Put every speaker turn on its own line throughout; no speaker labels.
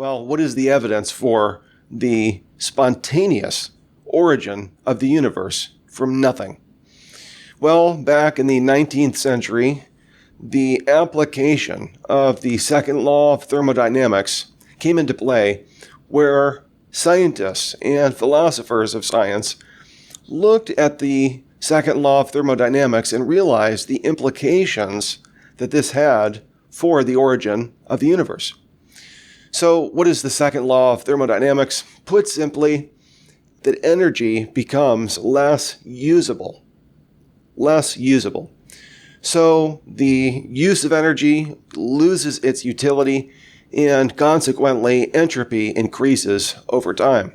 Well, what is the evidence for the spontaneous origin of the universe from nothing? Well, back in the 19th century, the application of the second law of thermodynamics came into play, where scientists and philosophers of science looked at the second law of thermodynamics and realized the implications that this had for the origin of the universe. So what is the second law of thermodynamics? Put simply, that energy becomes less usable. Less usable. So the use of energy loses its utility, and consequently entropy increases over time.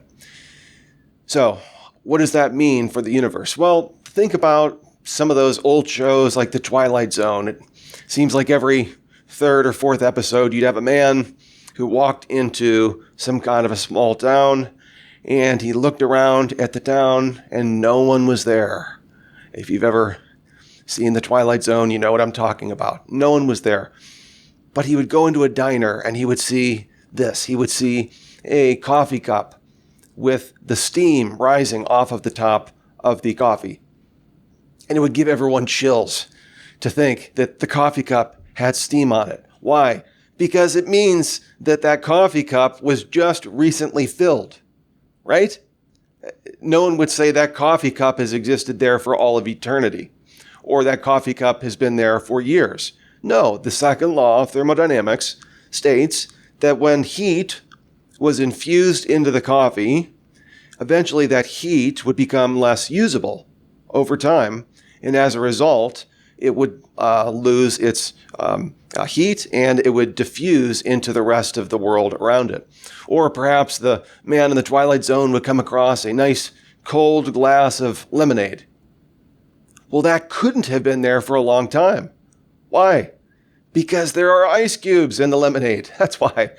So what does that mean for the universe? Well, think about some of those old shows like The Twilight Zone. It seems like every third or fourth episode you'd have a man who walked into some kind of a small town, and he looked around at the town and no one was there. If you've ever seen The Twilight Zone, you know what I'm talking about. No one was there. But he would go into a diner and he would see this. He would see a coffee cup with the steam rising off of the top of the coffee. And it would give everyone chills to think that the coffee cup had steam on it. Why? Because it means that that coffee cup was just recently filled, right? No one would say that coffee cup has existed there for all of eternity, or that coffee cup has been there for years. No, the second law of thermodynamics states that when heat was infused into the coffee, eventually that heat would become less usable over time, and as a result, it would lose its heat and it would diffuse into the rest of the world around it. Or perhaps the man in the Twilight Zone would come across a nice cold glass of lemonade. Well, that couldn't have been there for a long time. Why? Because there are ice cubes in the lemonade. That's why.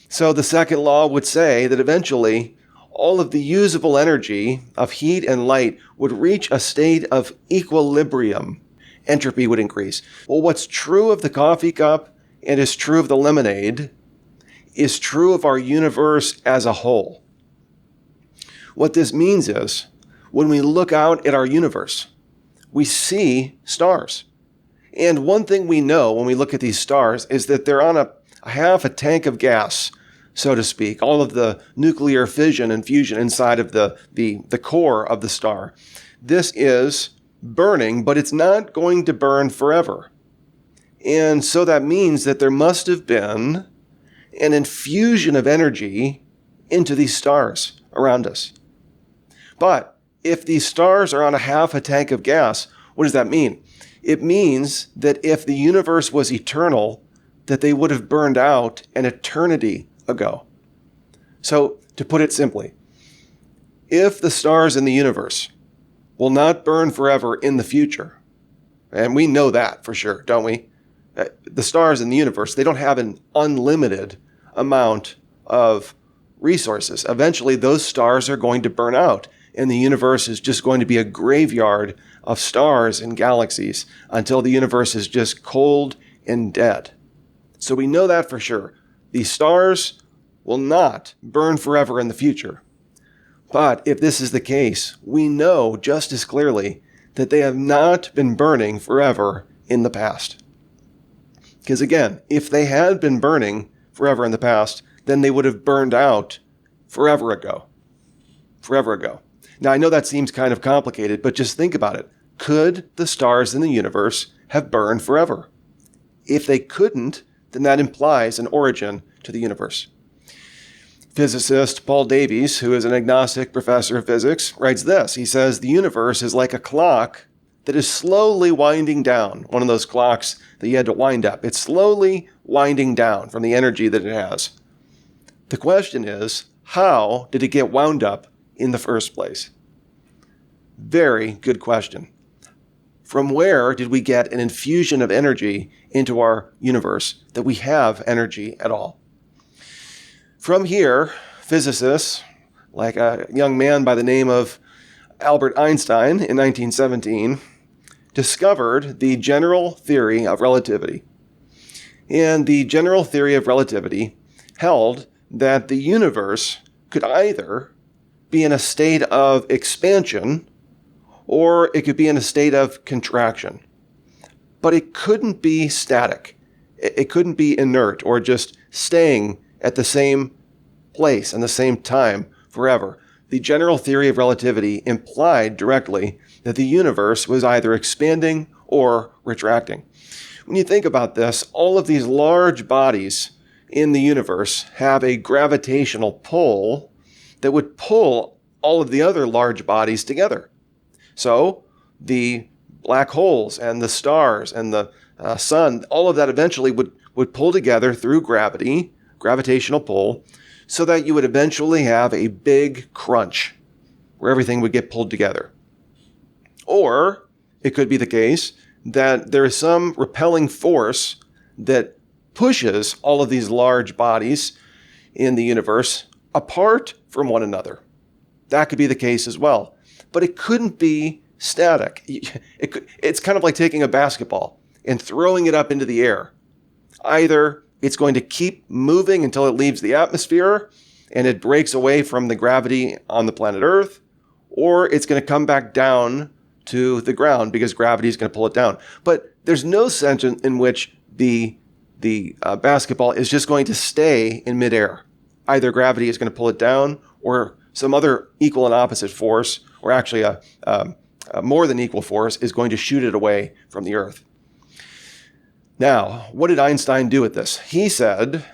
So the second law would say that eventually all of the usable energy of heat and light would reach a state of equilibrium. Entropy would increase. Well, what's true of the coffee cup and is true of the lemonade is true of our universe as a whole. What this means is, when we look out at our universe, we see stars. And one thing we know when we look at these stars is that they're on a half a tank of gas, so to speak, all of the nuclear fission and fusion inside of the core of the star. This is burning, but it's not going to burn forever. And so that means that there must have been an infusion of energy into these stars around us. But if these stars are on a half a tank of gas, what does that mean? It means that if the universe was eternal, that they would have burned out an eternity ago. So, to put it simply, if the stars in the universe will not burn forever in the future, and we know that for sure, don't we? The stars in the universe, they don't have an unlimited amount of resources. Eventually, those stars are going to burn out, and the universe is just going to be a graveyard of stars and galaxies until the universe is just cold and dead. So we know that for sure. These stars will not burn forever in the future. But if this is the case, we know just as clearly that they have not been burning forever in the past. Because again, if they had been burning forever in the past, then they would have burned out forever ago. Forever ago. Now, I know that seems kind of complicated, but just think about it. Could the stars in the universe have burned forever? If they couldn't, then that implies an origin to the universe. Physicist Paul Davies, who is an agnostic professor of physics, writes this. He says, the universe is like a clock that is slowly winding down. One of those clocks that you had to wind up. It's slowly winding down from the energy that it has. The question is, how did it get wound up in the first place? Very good question. From where did we get an infusion of energy into our universe that we have energy at all? From here, physicists, like a young man by the name of Albert Einstein in 1917, discovered the general theory of relativity. And the general theory of relativity held that the universe could either be in a state of expansion or it could be in a state of contraction. But it couldn't be static. It couldn't be inert or just staying at the same place and the same time forever. The general theory of relativity implied directly that the universe was either expanding or retracting. When you think about this, all of these large bodies in the universe have a gravitational pull that would pull all of the other large bodies together. So the black holes and the stars and the sun, all of that eventually would pull together through gravity, gravitational pull, so that you would eventually have a big crunch where everything would get pulled together. Or it could be the case that there is some repelling force that pushes all of these large bodies in the universe apart from one another. That could be the case as well. But it couldn't be static. It's kind of like taking a basketball and throwing it up into the air. Either it's going to keep moving until it leaves the atmosphere and it breaks away from the gravity on the planet Earth, or it's going to come back down to the ground because gravity is going to pull it down. But there's no sense in which the basketball is just going to stay in midair. Either gravity is going to pull it down or some other equal and opposite force, or actually a more than equal force, is going to shoot it away from the Earth. Now, what did Einstein do with this? He said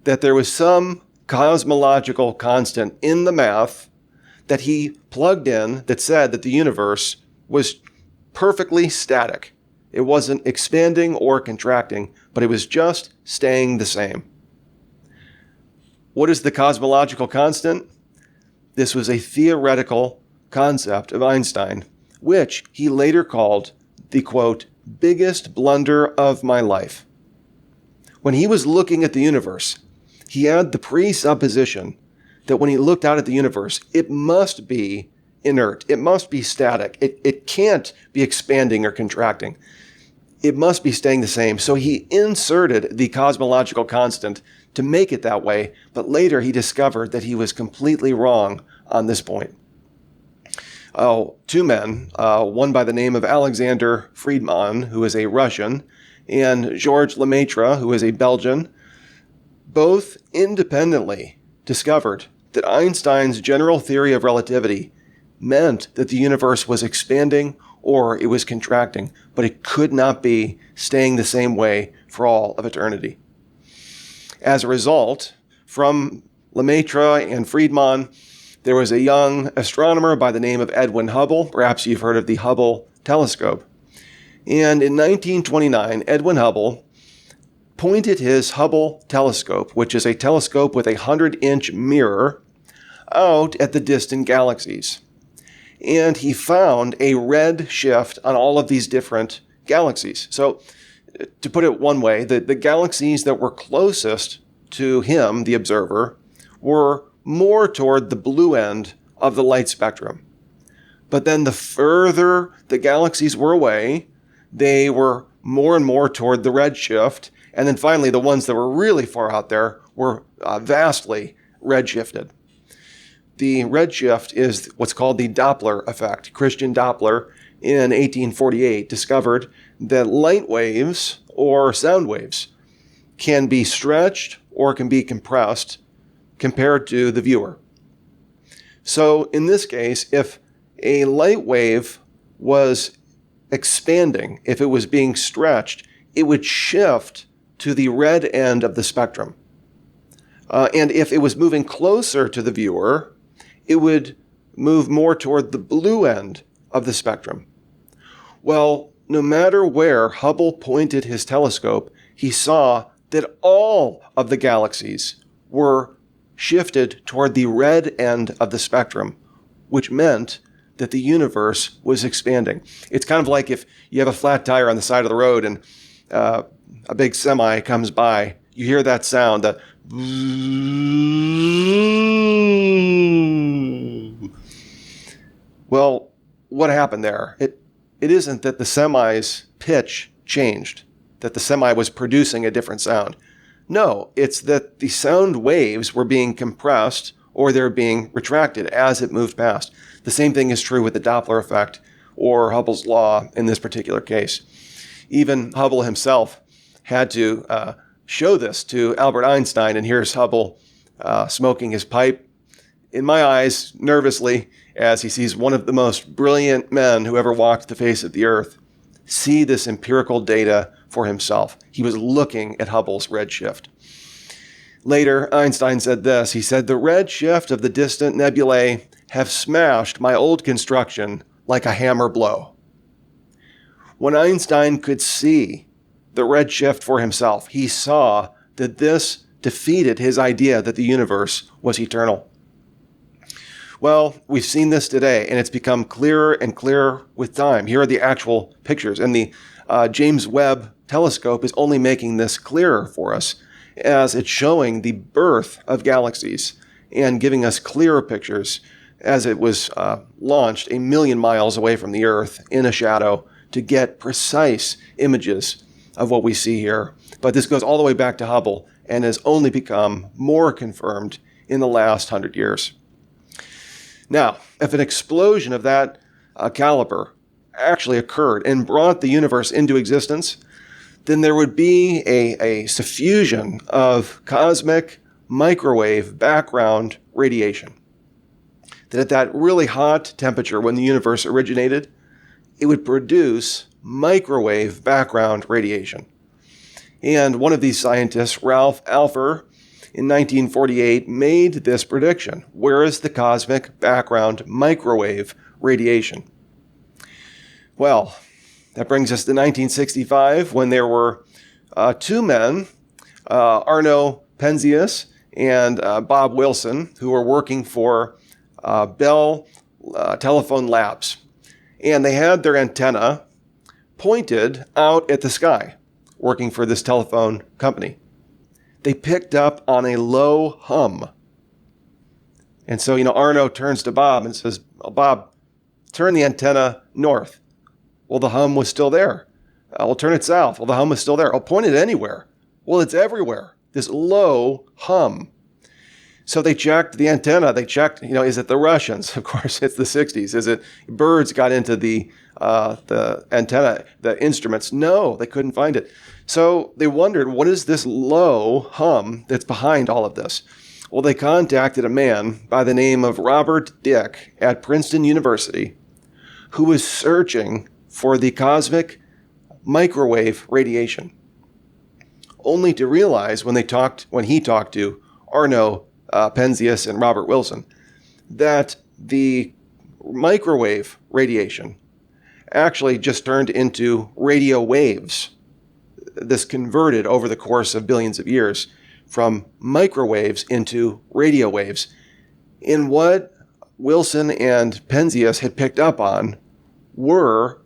that there was some cosmological constant in the math that he plugged in that said that the universe was perfectly static. It wasn't expanding or contracting, but it was just staying the same. What is the cosmological constant? This was a theoretical concept of Einstein, which he later called the, quote, biggest blunder of my life. When he was looking at the universe, he had the presupposition that when he looked out at the universe, it must be inert. It must be static. It can't be expanding or contracting. It must be staying the same. So he inserted the cosmological constant to make it that way, but later he discovered that he was completely wrong on this point. Two men, one by the name of Alexander Friedmann, who is a Russian, and Georges Lemaitre, who is a Belgian, both independently discovered that Einstein's general theory of relativity meant that the universe was expanding or it was contracting, but it could not be staying the same way for all of eternity. As a result, from Lemaitre and Friedmann, there was a young astronomer by the name of Edwin Hubble. Perhaps you've heard of the Hubble telescope. And in 1929, Edwin Hubble pointed his Hubble telescope, which is a telescope with a 100-inch mirror, out at the distant galaxies. And he found a red shift on all of these different galaxies. So, to put it one way, the galaxies that were closest to him, the observer, were more toward the blue end of the light spectrum. But then the further the galaxies were away, they were more and more toward the red shift. And then finally, the ones that were really far out there were vastly redshifted. The redshift is what's called the Doppler effect. Christian Doppler, in 1848, discovered that light waves or sound waves can be stretched or can be compressed compared to the viewer. So in this case, if a light wave was expanding, if it was being stretched, it would shift to the red end of the spectrum. And if it was moving closer to the viewer, it would move more toward the blue end of the spectrum. Well, no matter where Hubble pointed his telescope, he saw that all of the galaxies were shifted toward the red end of the spectrum, which meant that the universe was expanding. It's kind of like if you have a flat tire on the side of the road and a big semi comes by, you hear that sound, that well, what happened there? It isn't that the semi's pitch changed, that the semi was producing a different sound. No, it's that the sound waves were being compressed or they're being retracted as it moved past. The same thing is true with the Doppler effect or Hubble's law in this particular case. Even Hubble himself had to show this to Albert Einstein, and here's Hubble smoking his pipe, in my eyes, nervously, as he sees one of the most brilliant men who ever walked the face of the earth see this empirical data for himself. He was looking at Hubble's redshift. Later, Einstein said this. He said, "The redshift of the distant nebulae have smashed my old construction like a hammer blow." When Einstein could see the redshift for himself, he saw that this defeated his idea that the universe was eternal. Well, we've seen this today, and it's become clearer and clearer with time. Here are the actual pictures, and the James Webb telescope is only making this clearer for us as it's showing the birth of galaxies and giving us clearer pictures as it was launched 1 million miles away from the Earth in a shadow to get precise images of what we see here. But this goes all the way back to Hubble and has only become more confirmed in the last 100 years. Now, if an explosion of that caliber actually occurred and brought the universe into existence, then there would be a suffusion of cosmic microwave background radiation. That at that really hot temperature when the universe originated, it would produce microwave background radiation. And one of these scientists, Ralph Alpher, in 1948 made this prediction. Where is the cosmic background microwave radiation? Well, that brings us to 1965 when there were two men, Arno Penzias and Bob Wilson, who were working for Bell Telephone Labs. And they had their antenna pointed out at the sky, working for this telephone company. They picked up on a low hum. And so, Arno turns to Bob and says, "Bob, turn the antenna north." Well, the hum was still there. I'll turn it south. Well, the hum was still there. I'll point it anywhere. Well, it's everywhere. This low hum. So they checked the antenna. They checked, is it the Russians? Of course, it's the 60s. Is it birds got into the antenna, the instruments? No, they couldn't find it. So they wondered, what is this low hum that's behind all of this? Well, they contacted a man by the name of Robert Dick at Princeton University, who was searching for the cosmic microwave radiation, only to realize when he talked to Arno Penzias and Robert Wilson, that the microwave radiation actually just turned into radio waves. This converted over the course of billions of years from microwaves into radio waves. And what Wilson and Penzias had picked up on was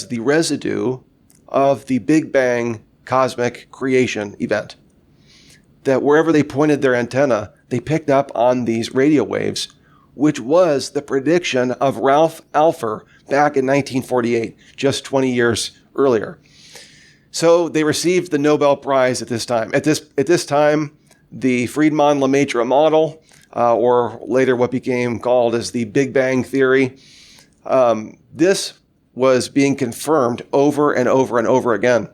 the residue of the Big Bang cosmic creation event. That wherever they pointed their antenna, they picked up on these radio waves, which was the prediction of Ralph Alpher back in 1948, just 20 years earlier. So they received the Nobel Prize at this time. At this time, the Friedmann-Lemaitre model, or later what became called as the Big Bang Theory, this was being confirmed over and over and over again.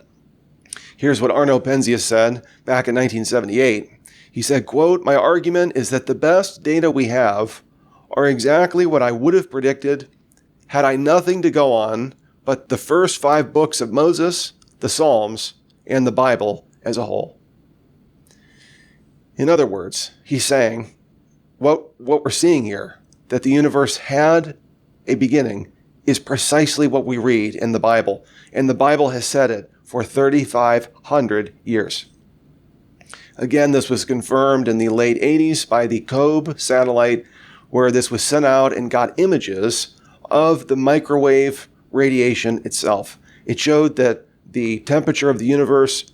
Here's what Arno Penzias said back in 1978. He said, quote, "My argument is that the best data we have are exactly what I would have predicted had I nothing to go on but the first 5 books of Moses, the Psalms, and the Bible as a whole." In other words, he's saying what we're seeing here, that the universe had a beginning, is precisely what we read in the Bible. And the Bible has said it for 3,500 years. Again, this was confirmed in the late 80s by the COBE satellite, where this was sent out and got images of the microwave radiation itself. It showed that the temperature of the universe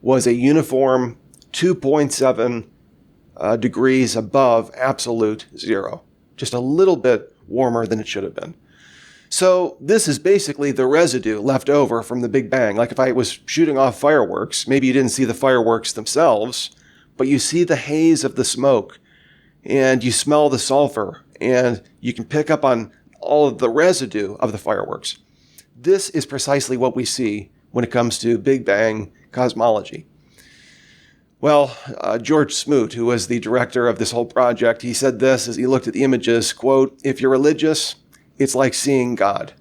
was a uniform 2.7 degrees above absolute zero, just a little bit warmer than it should have been. So this is basically the residue left over from the Big Bang. Like if I was shooting off fireworks, maybe you didn't see the fireworks themselves, but you see the haze of the smoke and you smell the sulfur and you can pick up on all of the residue of the fireworks. This is precisely what we see when it comes to Big Bang cosmology. Well, George Smoot, who was the director of this whole project, he said this as he looked at the images, quote, "If you're religious, it's like seeing God."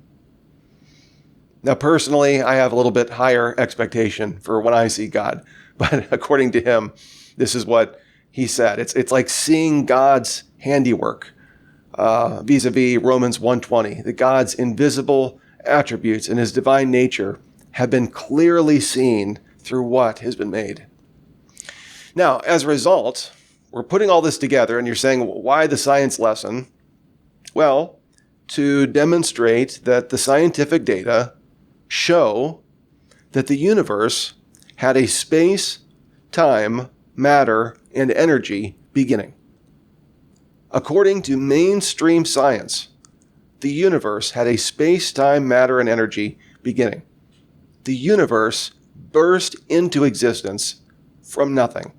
Now, personally, I have a little bit higher expectation for when I see God, but according to him, this is what he said. It's like seeing God's handiwork, vis-a-vis Romans 1:20, that God's invisible attributes and his divine nature have been clearly seen through what has been made. Now, as a result, we're putting all this together, and you're saying, well, why the science lesson? Well, to demonstrate that the scientific data show that the universe had a space, time, matter, and energy beginning. According to mainstream science, the universe had a space, time, matter, and energy beginning. The universe burst into existence from nothing.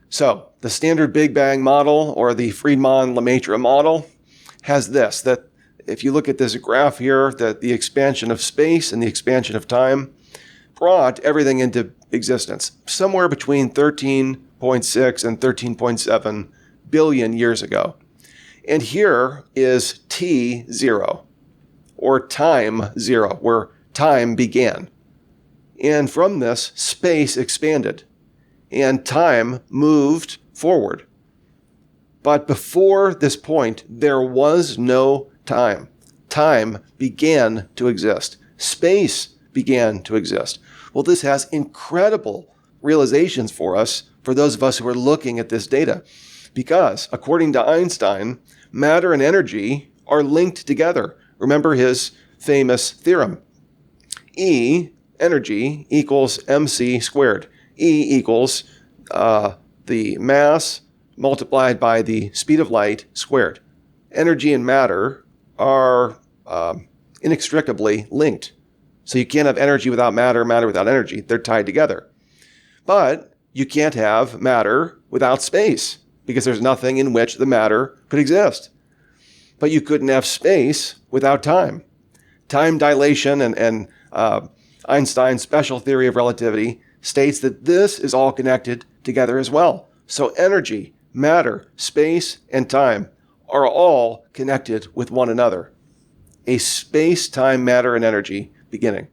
So, the standard Big Bang model, or the Friedmann-Lemaitre model, has this, that if you look at this graph here, that the expansion of space and the expansion of time brought everything into existence somewhere between 13.6 and 13.7 billion years ago. And here is T0, or time zero, where time began. And from this, space expanded, and time moved forward. But before this point, there was no time. Time began to exist. Space began to exist. Well, this has incredible realizations for us, for those of us who are looking at this data. Because, according to Einstein, matter and energy are linked together. Remember his famous theorem. E, energy, equals mc squared. E equals the mass multiplied by the speed of light squared. Energy and matter are inextricably linked. So you can't have energy without matter, matter without energy. They're tied together. But you can't have matter without space, because there's nothing in which the matter could exist. But you couldn't have space without time. Time dilation and Einstein's special theory of relativity states that this is all connected together as well. So energy, matter, space, and time are all connected with one another. A space, time, matter, and energy beginning.